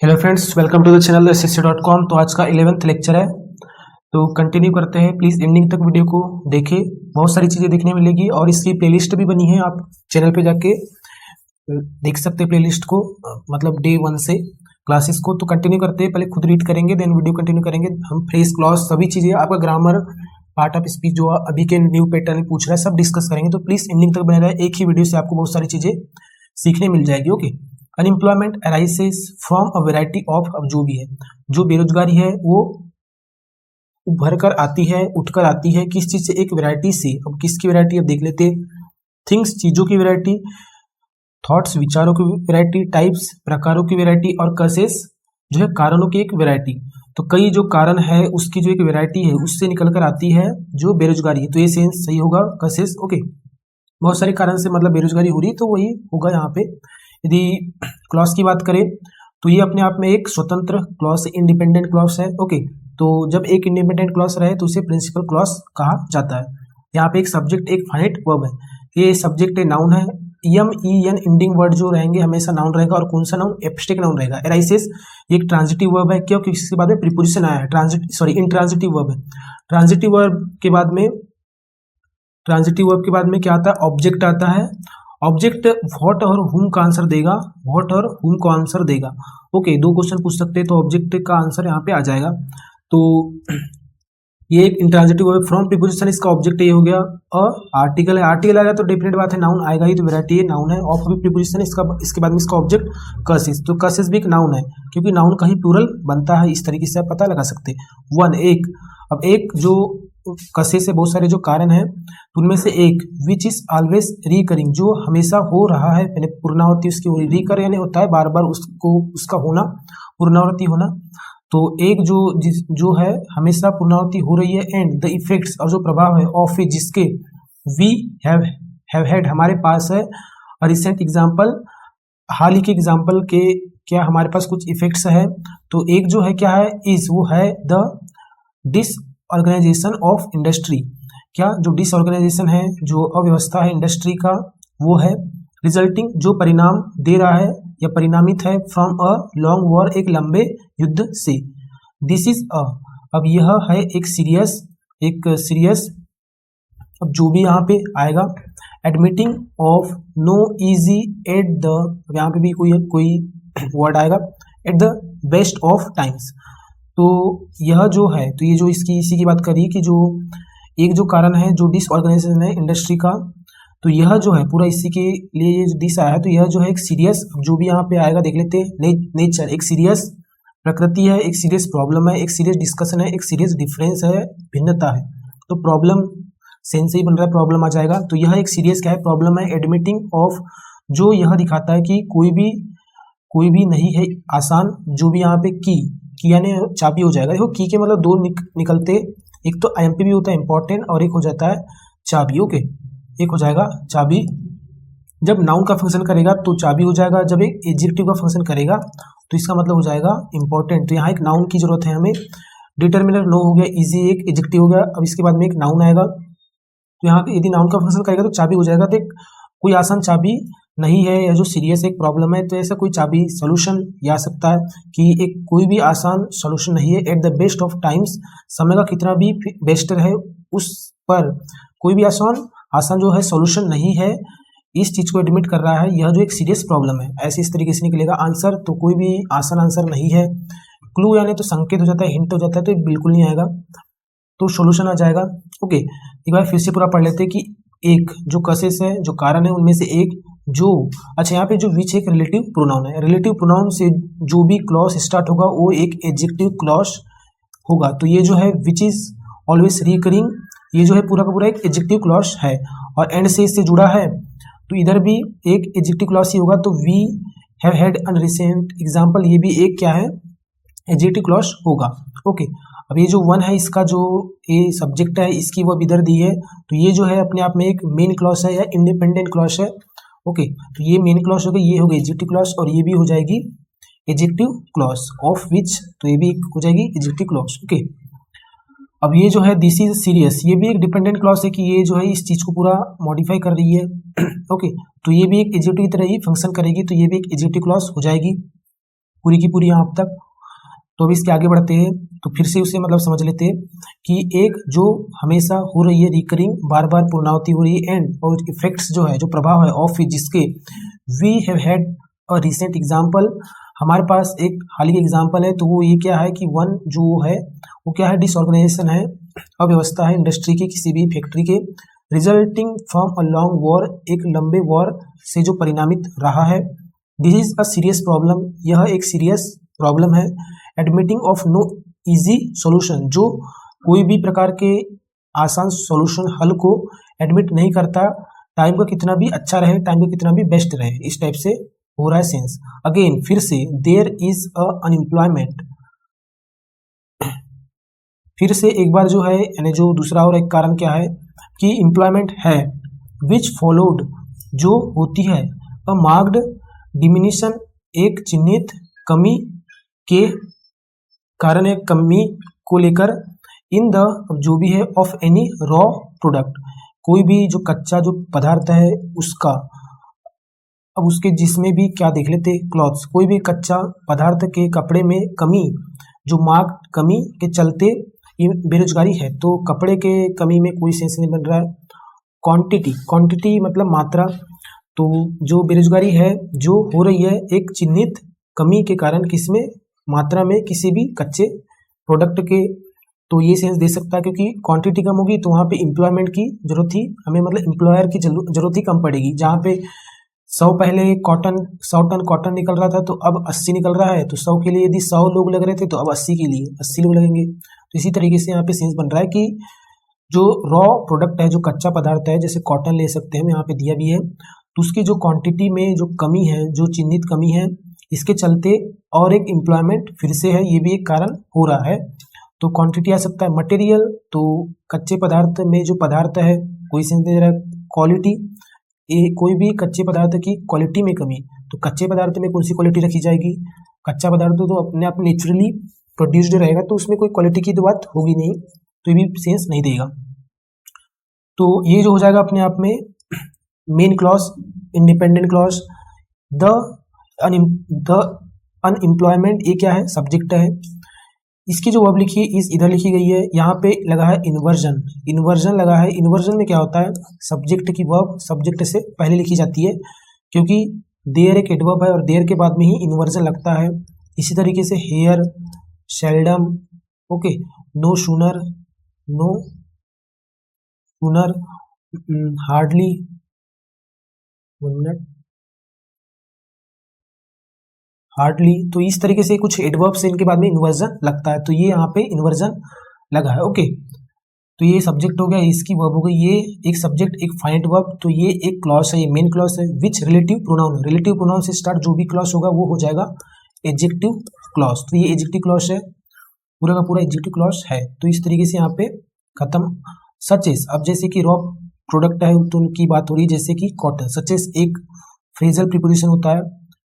Hello friends, welcome to the channel ssc.com। तो आज का 11th लेक्चर है, तो कंटिन्यू करते हैं। प्लीज़ एंडिंग तक वीडियो को देखें, बहुत सारी चीज़ें देखने मिलेगी और इसकी प्लेलिस्ट भी बनी है, आप चैनल पे जाके देख सकते हैं प्लेलिस्ट को, मतलब डे 1 से क्लासेस को। तो कंटिन्यू करते हैं, पहले खुद रीड करेंगे देन वीडियो कंटिन्यू करेंगे। हम फ्रेज क्लॉज सभी चीज़ें, आपका ग्रामर, पार्ट ऑफ स्पीच जो अभी के न्यू पैटर्न पूछ रहा है, सब डिस्कस करेंगे। तो प्लीज़ एंडिंग तक बने रहे, एक ही वीडियो से आपको बहुत सारी चीज़ें सीखने मिल जाएगी। Okay. Unemployment arises from a variety of, अब जो भी है, जो बेरोजगारी है वो उभर कर आती है, उठकर आती है किस चीज से? एक वैरायटी से। अब किसकी वैरायटी, अब देख लेते। थिंग्स, चीजों की वैरायटी, थॉट्स, विचारों की वैरायटी, टाइप्स, प्रकारों की वैरायटी, और कसेस जो है कारणों की एक वैरायटी। तो कई जो कारण है उसकी जो एक वैरायटी है उससे निकल कर आती है जो बेरोजगारी है। तो ये सेंस सही होगा, कसेस। ओके। बहुत सारे कारण से मतलब बेरोजगारी हो रही, तो वही होगा यहाँ पे। यदि क्लॉज की बात करें तो ये अपने आप में एक स्वतंत्र क्लॉज, इंडिपेंडेंट क्लॉज है। ओके। तो जब एक इंडिपेंडेंट क्लॉज रहे तो उसे प्रिंसिपल क्लॉज कहा जाता है। यहाँ पे एक सब्जेक्ट, एक फाइनाइट वर्ब है, ये सब्जेक्ट है, नाउन है। M E N ending word जो रहेंगे हमेशा नाउन रहेगा। और कौन सा नाउन? एब्स्ट्रैक्ट नाउन रहेगा। एराइसेस ये एक ट्रांजिटिव वर्ब है, क्योंकि इसके बाद में प्रीपोजिशन आया है, इंट्रांजिटिव वर्ब है। ट्रांजिटिव वर्ब के बाद में क्या आता है? ऑब्जेक्ट आता है। ऑब्जेक्ट व्हाट और हुम का आंसर देगा, व्हाट और हुम को आंसर देगा। ओके, दो क्वेश्चन पूछ सकते हैं, तो ऑब्जेक्ट का आंसर यहाँ पे आ जाएगा। तो ये एक इंट्रांजिटिव वर्ब, फ्रॉम प्रीपोजिशन इसका ऑब्जेक्ट ये हो गया। और आर्टिकल है, आर्टिकल आ गया तो डेफिनेट बात है नाउन आएगा ही, तो वैरायटी है, नाउन है। ऑफ भी प्रीपोजिशन, इसके बाद में इसका ऑब्जेक्ट कर्सिस, तो कर्सिस भी एक नाउन है, क्योंकि नाउन का ही प्लूरल बनता है। इस तरीके से आप पता लगा सकते हैं। वन, एक। अब एक जो कसे से बहुत सारे जो कारण है, उनमें से एक विच इज ऑलवेज रिकरिंग, जो हमेशा हो रहा है, यानी पूर्णावृत्ति उसकी हो रही। रिकर यानी होता है बार बार उसको, उसका होना, पूर्णावृत्ति होना। तो एक जो है हमेशा पूर्णावृत्ति हो रही है। एंड द इफेक्ट्स, और जो प्रभाव है, ऑफ इट, जिसके वी हैव हैड, हमारे पास है। रिसेंट एग्जाम्पल, हाल ही के एग्जाम्पल के क्या हमारे पास कुछ इफेक्ट्स है। तो एक जो है क्या है, इज, वो है द डिसऑर्गेनाइजेशन ऑफ इंडस्ट्री। क्या? जो डिसऑर्गेनाइजेशन है, जो अव्यवस्था है इंडस्ट्री का, वो है। रिजल्टिंग, जो परिणाम दे रहा है या परिणामित है, फ्रॉम अ लॉन्ग वॉर, एक लंबे युद्ध से। दिस इज अ, अब यह है एक सीरियस, अब जो भी यहाँ पे आएगा, admitting of no easy at the, यहाँ पे भी कोई वर्ड आएगा, at the best of times. तो यह जो है, तो ये जो इसी की बात करिए कि जो एक जो कारण है, जो डिसऑर्गेनाइजेशन है इंडस्ट्री का, तो यह जो है पूरा इसी के लिए ये जो डिस आया है, तो यह जो है एक सीरियस, जो भी यहाँ पे आएगा देख लेते हैं। नेचर, एक सीरियस प्रकृति है, एक सीरियस प्रॉब्लम है, एक सीरियस डिस्कशन है, एक सीरियस डिफरेंस है, भिन्नता है। तो प्रॉब्लम सेंस से ही बन रहा है, प्रॉब्लम आ जाएगा। तो यह एक सीरियस क्या है? प्रॉब्लम है। एडमिटिंग ऑफ, जो यह दिखाता है कि कोई भी नहीं है आसान, जो भी यहाँ पे की यानी चाबी हो जाएगा। देखो की के मतलब दो निकलते, एक तो IMP भी होता है इंपॉर्टेंट, और एक हो जाता है चाबी। ओके, एक हो जाएगा चाबी। जब नाउन का फंक्शन करेगा तो चाबी हो जाएगा, जब एक एडजेक्टिव का फंक्शन करेगा तो इसका मतलब हो जाएगा इंपॉर्टेंट। तो यहाँ एक नाउन की जरूरत है हमें। डिटर्मिनर नो हो गया, इजी एक एडजेक्टिव हो गया। अब इसके बाद में एक नाउन आएगा, तो यहाँ यदि नाउन का फंक्शन करेगा तो चाबी हो जाएगा। तो कोई आसान चाबी नहीं है, या जो सीरियस एक प्रॉब्लम है, तो ऐसा कोई चाबी सोल्यूशन आ सकता है कि एक कोई भी आसान सोल्यूशन नहीं है। Eight the best of times, समय का कितना भी बेस्ट है उस पर कोई भी आसान जो है सोल्यूशन नहीं है, इस चीज को एडमिट कर रहा है। यह जो एक सीरियस प्रॉब्लम है, ऐसे इस तरीके से निकलेगा आंसर। तो कोई भी आसान आंसर नहीं है। क्लू यानी तो संकेत हो जाता है, हिंट हो जाता है, तो बिल्कुल नहीं आएगा, तो सोल्यूशन आ जाएगा। ओके, एक बार फिर से पूरा पढ़ लेते हैं कि एक जो कसेस है, जो कारण है, उनमें से एक जो, अच्छा यहाँ पे जो विच एक रिलेटिव प्रोनाउन है, रिलेटिव प्रोनाउन से जो भी क्लॉज स्टार्ट होगा वो एक एडजेक्टिव क्लॉज होगा। तो ये जो है विच इज ऑलवेज रिकरिंग, ये जो है पूरा का पूरा एक एडजेक्टिव क्लॉज है। और एंड से इससे जुड़ा है, तो इधर भी एक एडजेक्टिव क्लॉज ही होगा। तो we have had an recent example, ये भी एक क्या है? एडजेक्टिव क्लॉज होगा। ओके, अब ये जो वन है, इसका जो ये सब्जेक्ट है, इसकी वो इधर दी है, तो ये जो है अपने आप में एक मेन क्लॉज है या इंडिपेंडेंट क्लॉज है। ओके, तो ये मेन क्लॉज हो गई, ये हो गई एडजेक्टिव क्लॉज, और ये भी हो जाएगी एडजेक्टिव क्लॉज ऑफ विच, तो ये भी हो जाएगी एडजेक्टिव क्लॉज। ओके, अब ये जो है दिस इज सीरियस, ये भी एक डिपेंडेंट क्लॉज है कि ये जो है इस चीज को पूरा मॉडिफाई कर रही है। ओके, तो ये भी एक एडजेक्टिव की तरह ही फंक्शन करेगी, तो ये भी एक एडजेक्टिव क्लॉज हो जाएगी। पूरी की पूरी यहाँ तक। तो अभी इसके आगे बढ़ते हैं तो फिर से उसे मतलब समझ लेते हैं कि एक जो हमेशा हो रही है रिकरिंग, बार बार पुनरावृत्ति हो रही है, एंड और इफेक्ट्स जो है, जो प्रभाव है ऑफ जिसके we have had a recent example, हमारे पास एक हाल ही एग्जाम्पल है। तो वो ये क्या है कि वन जो है वो क्या है, डिसऑर्गेनाइजेशन है, अव्यवस्था है इंडस्ट्री की, किसी भी फैक्ट्री के, resulting from a long war, एक लंबे वॉर से जो परिणामित रहा है। This is a serious problem, यह एक सीरियस प्रॉब्लम है। Admitting of no easy solution, जो कोई भी प्रकार के आसान सॉल्यूशन हल को एडमिट नहीं करता, टाइम का कितना भी अच्छा रहे, टाइम का कितना भी बेस्ट रहे, इस टाइप से हो रहा है सेंस। अगेन फिर से देयर इज अ अनएम्प्लॉयमेंट, फिर से एक बार जो है यानी जो दूसरा और एक कारण क्या है कि एम्प्लॉयमेंट है, विच फॉलोड जो होती है, अ मार्क्ड डिमिनिशन एक चिन्हित कमी के कारण, एक कमी को लेकर, इन द जो भी है ऑफ एनी रॉ प्रोडक्ट, कोई भी जो कच्चा जो पदार्थ है उसका, अब उसके जिसमें भी क्या देख लेते, क्लॉथ्स, कोई भी कच्चा पदार्थ के कपड़े में कमी, जो मार्क कमी के चलते ये बेरोजगारी है। तो कपड़े के कमी में कोई सेंस नहीं बन रहा है। क्वांटिटी, क्वांटिटी मतलब मात्रा, तो जो बेरोजगारी है जो हो रही है एक चिन्हित कमी के कारण, किसमें, मात्रा में, किसी भी कच्चे प्रोडक्ट के, तो ये सेंस दे सकता है क्योंकि क्वांटिटी कम होगी तो वहाँ पे एम्प्लॉयमेंट की जरूरत थी हमें, मतलब एम्प्लॉयर की जरूरत ही कम पड़ेगी। जहाँ पे 100 पहले 100 टन कॉटन निकल रहा था तो अब 80 निकल रहा है, तो 100 के लिए यदि 100 लोग लग रहे थे तो अब 80 के लिए 80 लोग लगेंगे। तो इसी तरीके से यहाँ पे सेंस बन रहा है कि जो रॉ प्रोडक्ट है, जो कच्चा पदार्थ है, जैसे कॉटन ले सकते हैं, यहाँ पे दिया भी है, तो उसकी जो क्वांटिटी में जो कमी है, जो चिन्हित कमी है, इसके चलते और एक एम्प्लॉयमेंट फिर से है, ये भी एक कारण हो रहा है। तो क्वांटिटी आ सकता है, मटेरियल तो कच्चे पदार्थ में जो पदार्थ है, कोई सेंस दे रहा है, क्वालिटी, कोई भी कच्चे पदार्थ की क्वालिटी में कमी, तो कच्चे पदार्थ में कौन सी क्वालिटी रखी जाएगी, कच्चा पदार्थ तो अपने आप नेचुरली प्रोड्यूस्ड रहेगा, तो उसमें कोई क्वालिटी की तो बात होगी नहीं, तो ये भी सेंस नहीं देगा। तो ये जो हो जाएगा अपने आप में main clause, independent clause. The unemployment, ये क्या है, सब्जेक्ट है। इसकी जो वर्ब लिखी है इस इधर लिखी गई है, यहाँ पे लगा है इन्वर्जन, इन्वर्जन लगा है। इन्वर्जन में क्या होता है, सब्जेक्ट की वर्ब सब्जेक्ट से पहले लिखी जाती है, क्योंकि देयर एक एडवर्ब है और देयर के बाद में ही इन्वर्जन लगता है। इसी तरीके से rare, seldom, okay, no sooner, no sooner, hardly, hardly, तो इस तरीके से कुछ एडवर्ब से इनके बाद में इन्वर्जन लगता है, तो ये यहाँ पे इन्वर्जन लगा है। ओके, तो ये सब्जेक्ट हो गया, इसकी वर्ब हो गई, ये एक सब्जेक्ट एक फाइनाइट वर्ब, तो ये एक क्लॉज है, ये मेन क्लॉज है। विच रिलेटिव प्रोनाउन, रिलेटिव प्रोनाउन से स्टार्ट जो भी क्लॉज होगा वो हो जाएगा एडजेक्टिव क्लॉज, तो ये एडजेक्टिव क्लॉज है, पूरा का पूरा एडजेक्टिव क्लॉज है। तो इस तरीके से यहाँ पे खत्म। सचेस, अब जैसे कि रॉ प्रोडक्ट है तो उनकी बात हो रही है, जैसे कि कॉटन, सचेस एक फ्रेजल प्रीपोजिशन होता है।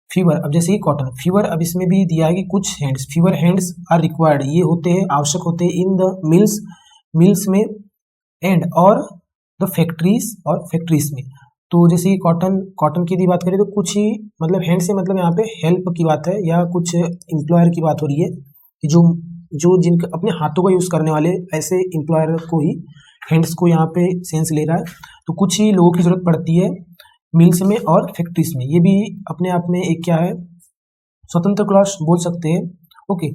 फीवर, अब जैसे कि कॉटन, फीवर, अब इसमें भी दिया है कि कुछ hands, fewer hands are required, ये होते हैं, आवश्यक होते हैं, इन द मिल्स, मिल्स में, एंड और द फैक्ट्रीज, और फैक्ट्रीज में। तो जैसे कि कॉटन, कॉटन की यदि बात करें तो कुछ ही मतलब हैंड से मतलब यहाँ पे हेल्प की बात है, या कुछ एम्प्लॉयर की बात हो रही है कि जो जिनके अपने हाथों का यूज़ करने वाले ऐसे एम्प्लॉयर को ही हैंड्स को यहाँ पे सेंस ले रहा है। तो कुछ ही लोगों की जरूरत पड़ती है मिल्स में और फैक्ट्रीज में, ये भी अपने आप में एक क्या है, स्वतंत्र क्लॉज बोल सकते हैं। Okay,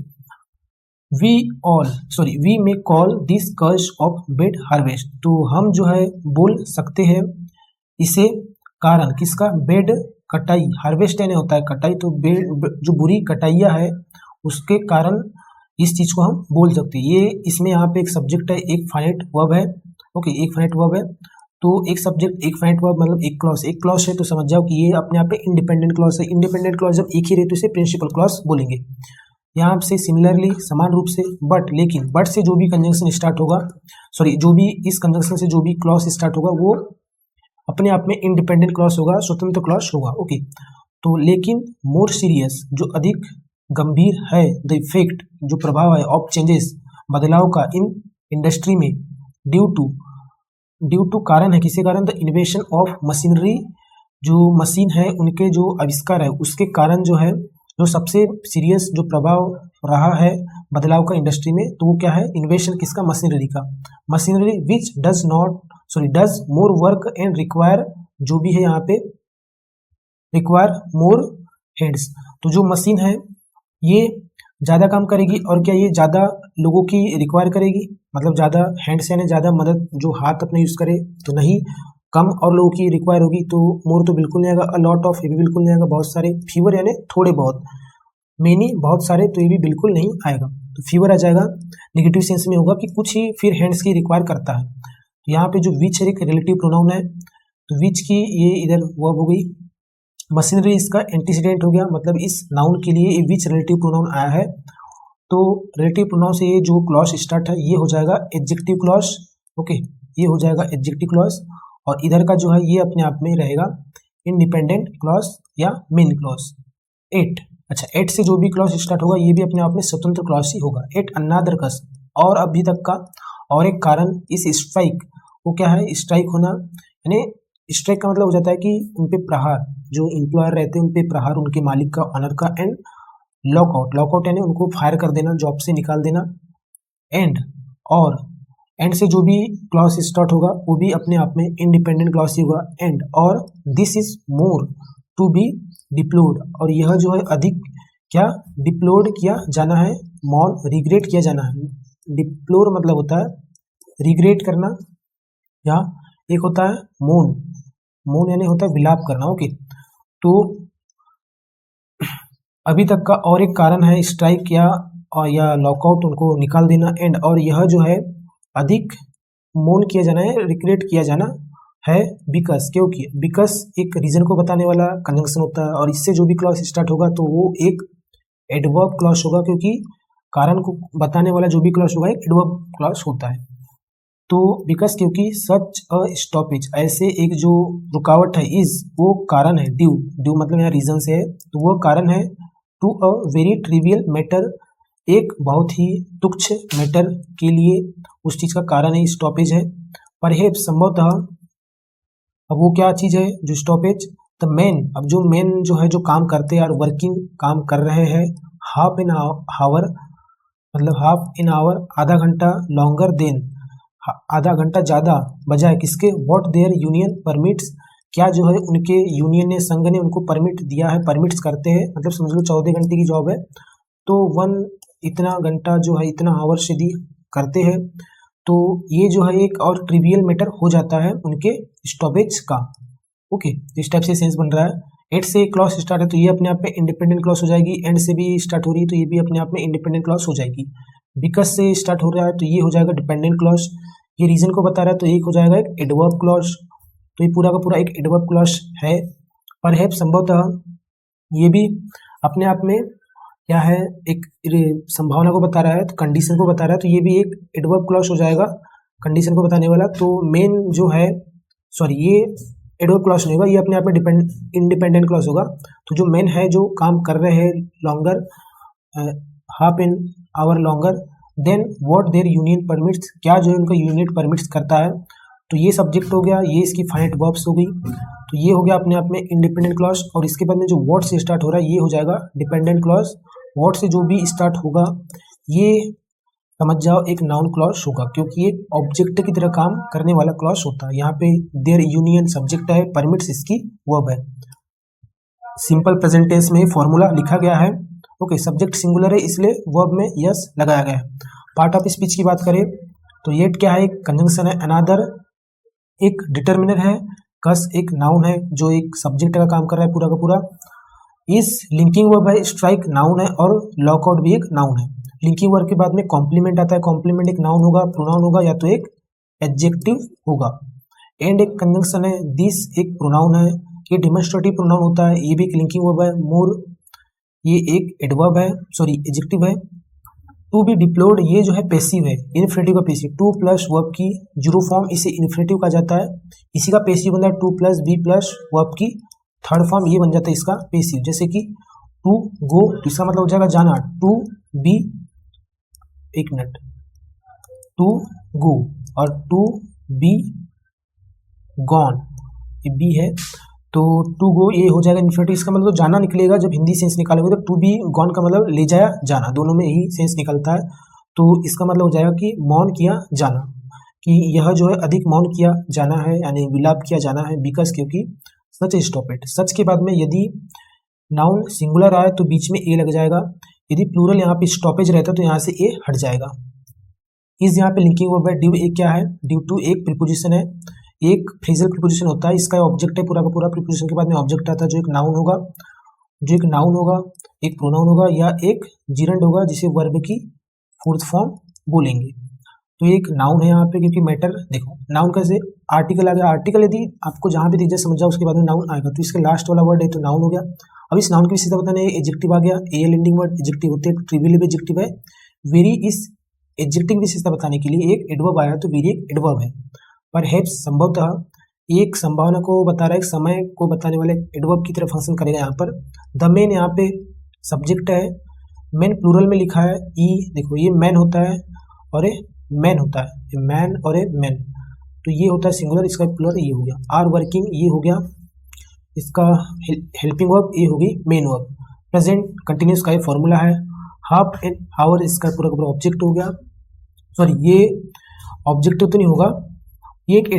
we may call this curse of bad harvest, तो हम जो है बोल सकते हैं इसे कारण किसका, बेड कटाई, हार्वेस्ट यानी होता है कटाई, तो बेड जो बुरी कटाइया है उसके कारण इस चीज को हम बोल सकते हैं। ये इसमें यहाँ पे एक सब्जेक्ट है, एक फाइनाइट वर्ब है। ओके, एक फाइनाइट वर्ब है, तो एक सब्जेक्ट एक फाइनाइट वर्ब मतलब एक क्लॉज है, तो समझ जाओ कि ये अपने आप पे इंडिपेंडेंट क्लॉज है। इंडिपेंडेंट क्लॉज जब एक ही रहे तो इसे प्रिंसिपल क्लॉज बोलेंगे। यहाँ से सिमिलरली समान रूप से बट, लेकिन बट से जो भी कंजंक्शन स्टार्ट होगा, सॉरी जो भी इस कंजंक्शन से जो भी क्लॉज स्टार्ट होगा वो अपने आप में इंडिपेंडेंट क्लॉज होगा, स्वतंत्र क्लॉज होगा। ओके, तो लेकिन मोर सीरियस, जो अधिक गंभीर है, द इफेक्ट, जो प्रभाव है, ऑफ चेंजेस, बदलाव का, इन इंडस्ट्री में, ड्यू टू कारण है, किसी कारण, द इन्वेशन ऑफ मशीनरी, जो मशीन है उनके जो आविष्कार है उसके कारण जो है, जो सबसे सीरियस जो प्रभाव रहा है बदलाव का इंडस्ट्री में, तो वो क्या है, इन्वेशन किसका, मशीनरी का। Machinery which does more work and require, जो भी है यहाँ पे रिक्वायर मोर हेड्स, तो जो मशीन है ये ज़्यादा काम करेगी और क्या ये ज़्यादा लोगों की रिक्वायर करेगी, मतलब ज़्यादा हैंड्स यानी ज़्यादा मदद जो हाथ अपने यूज़ करे, तो नहीं, कम और लोगों की रिक्वायर होगी, तो मोर तो बिल्कुल नहीं आएगा, अ लॉट ऑफ ये भी बिल्कुल नहीं आएगा, बहुत सारे, फीवर यानी थोड़े बहुत, मेनी बहुत सारे, तो ये भी बिल्कुल नहीं आएगा, तो फीवर आ जाएगा, नेगेटिव सेंस में होगा कि कुछ ही फिर हैंड्स की रिक्वायर करता है। तो यहाँ पे जो विच है एक रिलेटिव प्रोनाउन है, तो विच की ये इधर वर्ब हो गई, मशीनरी इसका एंटीसीडेंट हो गया, मतलब इस नाउन के लिए ये विच रिलेटिव प्रोनाउन आया है, तो रिलेटिव प्रोनाउन से ये जो क्लॉज स्टार्ट है ये हो जाएगा एडजेक्टिव क्लॉज, ओके, ये हो जाएगा एडजेक्टिव क्लॉज, और इधर का जो है ये अपने आप में रहेगा इंडिपेंडेंट क्लॉज या मेन क्लॉज। एट, अच्छा, एट से जो भी क्लॉज स्टार्ट होगा ये भी अपने आप में स्वतंत्र क्लॉज ही होगा। एट अनदर कस, और अभी तक का और एक कारण इस स्ट्राइक, वो क्या है, स्ट्राइक होना, यानी स्ट्राइक का मतलब हो जाता है कि उन पे प्रहार, जो एम्प्लॉयर रहते हैं उन पे प्रहार, उनके मालिक का, ऑनर का, एंड लॉकआउट, लॉकआउट यानी उनको फायर कर देना, जॉब से निकाल देना, एंड, और एंड से जो भी क्लॉज स्टार्ट होगा वो भी अपने आप में इंडिपेंडेंट क्लॉज ही होगा, एंड, और this is more to be deplored, और यह जो है अधिक क्या डिप्लोर्ड किया जाना है, मॉल रिग्रेट किया जाना है। डिप्लोर मतलब होता है रिग्रेट करना, या एक होता है मोन, मोन यानी होता है विलाप करना, ओके। तो अभी तक का और एक कारण है स्ट्राइक या लॉकआउट, उनको निकाल देना, एंड, और यह जो है अधिक मोन किया जाना है, रिग्रेट किया जाना है, बिकॉज, क्योंकि, बिकॉज एक रीजन को बताने वाला कंजंक्शन होता है, और इससे जो भी क्लॉज स्टार्ट होगा तो वो एक एडवर्ब क्लॉज होगा, क्योंकि कारण को बताने वाला जो भी क्लॉज होगा एक एडवर्ब क्लॉज होता है। तो बिकॉज, क्योंकि, सच अ स्टॉपेज, ऐसे एक जो रुकावट है, इज वो कारण है, ड्यू, ड्यू मतलब यहाँ रीजन से है, तो वो कारण है to a very trivial matter, एक बहुत ही तुच्छ मैटर के लिए उस चीज का कारण है स्टॉपेज है। परहेप्स, संभवतः, अब वो क्या चीज है जो स्टॉपेज, द मैन, अब जो मैन जो है जो काम करते हैं और वर्किंग काम कर रहे हैं, हाफ एन आवर मतलब हाफ एन आवर आधा घंटा, लॉन्गर देन आधा घंटा ज़्यादा, बजाय किसके, व्हाट देयर यूनियन परमिट्स, क्या जो है उनके यूनियन ने, संघ ने उनको परमिट दिया है, परमिट्स करते हैं, मतलब समझ लो 14 घंटे की जॉब है तो इतना घंटा जो है इतना आवर्स यदि करते हैं तो ये जो है एक और ट्रिवियल मैटर हो जाता है उनके स्टॉपेज का, ओके। इस टाइप से सेंस बन रहा है। एट से क्लॉज स्टार्ट है तो ये अपने आप में इंडिपेंडेंट क्लॉज हो जाएगी, एंड से भी स्टार्ट हो रही है तो ये भी अपने आप में इंडिपेंडेंट क्लॉज हो जाएगी। बिकॉज से स्टार्ट हो रहा है तो ये हो जाएगा डिपेंडेंट क्लॉज, ये रीजन को बता रहा है तो एक हो जाएगा एक एडवर्ब क्लॉज, तो ये पूरा का पूरा एक एडवर्ब क्लॉज है। परहैप्स, संभवतः, ये भी अपने आप में क्या है, एक संभावना को बता रहा है, तो कंडीशन को बता रहा है तो ये भी एक एडवर्ब क्लॉज हो जाएगा, कंडीशन को बताने वाला। तो मेन जो है, सॉरी, ये एडवर्ब क्लॉज नहीं होगा, ये अपने आप में इंडिपेंडेंट क्लॉज होगा। तो जो मेन है जो काम कर रहे हैं longer, half an hour longer than what their union permits, क्या जो है उनका यूनिट परमिट्स करता है, तो ये सब्जेक्ट हो गया, ये इसकी फाइनाइट वर्ब्स हो गई, तो ये हो गया अपने आप में इंडिपेंडेंट क्लॉज। और इसके बाद में जो व्हाट से स्टार्ट हो रहा है ये हो जाएगा डिपेंडेंट क्लॉज। व्हाट से जो भी स्टार्ट होगा ये समझ जाओ एक नाउन क्लॉज होगा, क्योंकि ये ऑब्जेक्ट की तरह काम करने वाला क्लॉज होता है। यहाँ पे देयर यूनियन सब्जेक्ट है, परमिट्स इसकी वर्ब है। सिंपल प्रेजेंट टेंस में फॉर्मूला लिखा गया है, ओके। सब्जेक्ट सिंगुलर है इसलिए वर्ब में यस लगाया गया है। पार्ट ऑफ स्पीच की बात करें तो ये क्या है, एक कंजंक्शन है, अनादर एक डिटर्मिनर है, कस एक नाउन है जो एक सब्जेक्ट का काम कर रहा है पूरा का पूरा। इस लिंकिंग वर्ब है, स्ट्राइक नाउन है और लॉकआउट भी एक नाउन है। लिंकिंग वर्ब के बाद में कॉम्प्लीमेंट आता है, कॉम्प्लीमेंट एक नाउन होगा, प्रोनाउन होगा या तो एक एडजेक्टिव होगा। एंड एक कंजंक्शन है, दिस एक प्रोनाउन है, ये डेमोन्स्ट्रेटिव प्रोनाउन होता है, ये भी एक लिंकिंग वर्ब है। मोर ये एक एडवर्ब है, सॉरी एडजेक्टिव है। टू बी डिप्लोर्ड ये जो है पैसिव है, इन्फिनेटिव का पैसिव, टू प्लस वर्ब की जीरो फॉर्म इसे इन्फिनेटिव कहा जाता है, इसी का पैसिव बनता है to plus be plus verb की थर्ड फॉर्म, ये बन जाता है इसका पैसिव। जैसे कि टू गो, तो इसका मतलब हो जाएगा जाना, टू बी, एक मिनट, टू गो और टू बी गॉन, ये बी है, तो टू गो ये हो जाएगा इन्फिनिटिव, इसका मतलब जाना निकलेगा। जब हिंदी सेंस निकालेंगे तो टू बी गॉन का मतलब ले जाया जाना, दोनों में यही सेंस निकलता है। तो इसका मतलब हो जाएगा कि मौन किया जाना, कि यह जो है अधिक मौन किया जाना है, यानी विलाप किया जाना है। बिकॉज क्योंकि सच स्टॉप इट, सच के बाद में यदि नाउन सिंगुलर आए तो बीच में ए लग जाएगा, यदि प्लूरल यहाँ पे स्टॉपेज रहता तो यहाँ से ए हट जाएगा। इस यहाँ पे लिंकिंग वर्ब है। ड्यू एक क्या है, ड्यू टू एक प्रीपोजिशन है, एक फ्रेजल प्रीपोजिशन होता है, इसका ऑब्जेक्ट है पूरा का पूरा, प्रीपोजिशन के बाद में ऑब्जेक्ट आता है जो एक नाउन होगा, एक प्रोनाउन होगा या एक जीरंड होगा जिसे वर्ब की फोर्थ फॉर्म बोलेंगे। तो एक नाउन है यहाँ पे, क्योंकि मैटर देखो नाउन कैसे आर्टिकल आ गया, आर्टिकल यदि आपको जहाँ भी दिख जाए समझ जाओ उसके बाद में नाउन आएगा, तो इसके लास्ट वाला वर्ड है तो नाउन हो गया। अब इस नाउन की विशेषता बताने एडजेक्टिव आ गया, एल एंडिंग वर्ड एडजेक्टिव होते हैं, ट्रिवियल एडजेक्टिव है। वेरी इस एडजेक्टिव विशेषता बताने के लिए एक एडवर्ब आया, तो वेरी एक एडवर्ब है। परहैप्स संभवतः एक संभावना को बता रहा है, एक समय को बताने वाले एडवर्ब की तरह फंक्शन करेगा यहाँ पर। द मैन यहाँ पे सब्जेक्ट है, मैन प्लूरल में लिखा है ई, देखो ये मैन होता है और ये मैन होता है, मैन और ए मैन, तो ये होता है सिंगुलर, इसका प्लूरल ये हो गया। आर वर्किंग ये हो गया इसका हेल्पिंग वर्ब, ये होगी मेन वर्ब। प्रेजेंट कंटिन्यूस का ये फॉर्मूला है। हाफ एन आवर इसका पूरा का पूरा ऑब्जेक्ट हो गया, सॉरी ये ऑब्जेक्टिव तो नहीं होगा, ये एक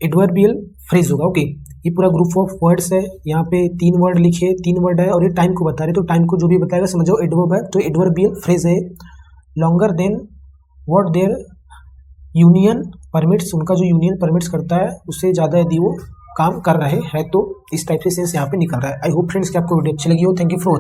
एडवर्बियल फ्रेज होगा। ओके, ये पूरा ग्रुप ऑफ वर्ड्स है, यहाँ पे 3 वर्ड लिखे, 3 वर्ड है और ये टाइम को बता रहे, तो टाइम को जो भी बताएगा समझो एडवर्ब है, तो एडवर्बियल फ्रेज है। Longer than what their union permits, उनका जो यूनियन परमिट्स करता है उससे ज़्यादा यदि वो काम कर रहे हैं, तो इस टाइप से सेंस यहाँ पे निकल रहा है। आई होप फ्रेंड्स कि आपको वीडियो अच्छी लगी हो। Thank you for watching.